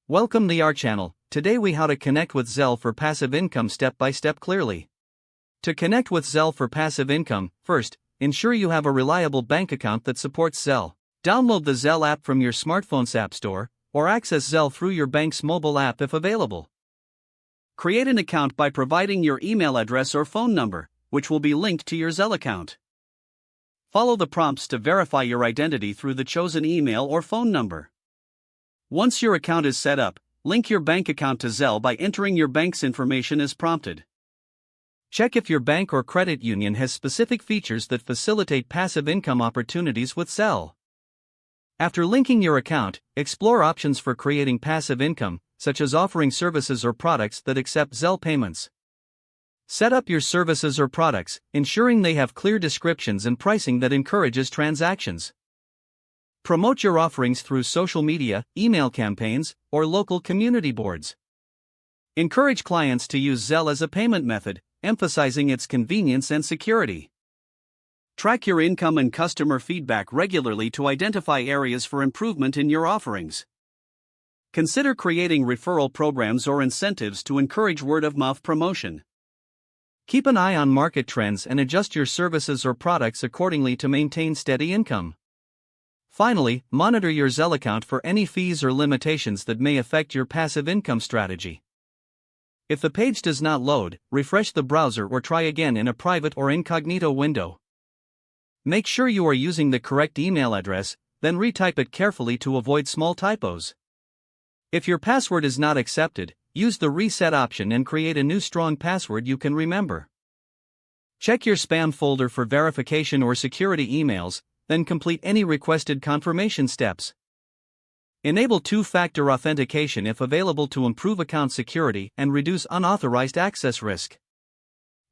Welcome to our channel. Today we how to connect with Zelle for passive income step by step clearly. To connect with Zelle for passive income, first, ensure you have a reliable bank account that supports Zelle. Download the Zelle app from your smartphone's app store, or access Zelle through your bank's mobile app if available. Create an account by providing your email address or phone number, which will be linked to your Zelle account. Follow the prompts to verify your identity through the chosen email or phone number. Once your account is set up, link your bank account to Zelle by entering your bank's information as prompted. Check if your bank or credit union has specific features that facilitate passive income opportunities with Zelle. After linking your account, explore options for creating passive income, such as offering services or products that accept Zelle payments. Set up your services or products, ensuring they have clear descriptions and pricing that encourages transactions. Promote your offerings through social media, email campaigns, or local community boards. Encourage clients to use Zelle as a payment method, emphasizing its convenience and security. Track your income and customer feedback regularly to identify areas for improvement in your offerings. Consider creating referral programs or incentives to encourage word-of-mouth promotion. Keep an eye on market trends and adjust your services or products accordingly to maintain steady income. Finally, monitor your Zelle account for any fees or limitations that may affect your passive income strategy. If the page does not load, refresh the browser or try again in a private or incognito window. Make sure you are using the correct email address, then retype it carefully to avoid small typos. If your password is not accepted, use the reset option and create a new strong password you can remember. Check your spam folder for verification or security emails, then complete any requested confirmation steps. Enable two-factor authentication if available to improve account security and reduce unauthorized access risk.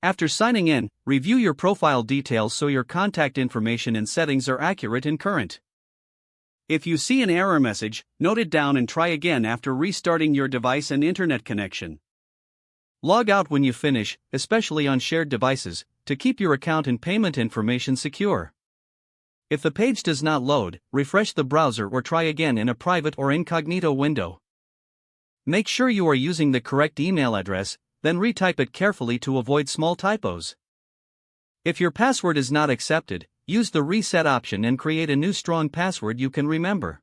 After signing in, review your profile details so your contact information and settings are accurate and current. If you see an error message, note it down and try again after restarting your device and internet connection. Log out when you finish, especially on shared devices, to keep your account and payment information secure. If the page does not load, refresh the browser or try again in a private or incognito window. Make sure you are using the correct email address, then retype it carefully to avoid small typos. If your password is not accepted, use the reset option and create a new strong password you can remember.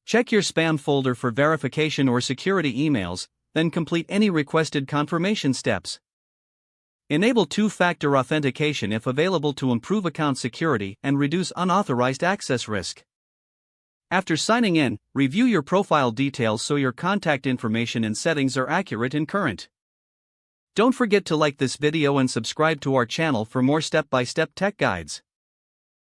Check your spam folder for verification or security emails, then complete any requested confirmation steps. Enable two-factor authentication if available to improve account security and reduce unauthorized access risk. After signing in, review your profile details so your contact information and settings are accurate and current. Don't forget to like this video and subscribe to our channel for more step-by-step tech guides.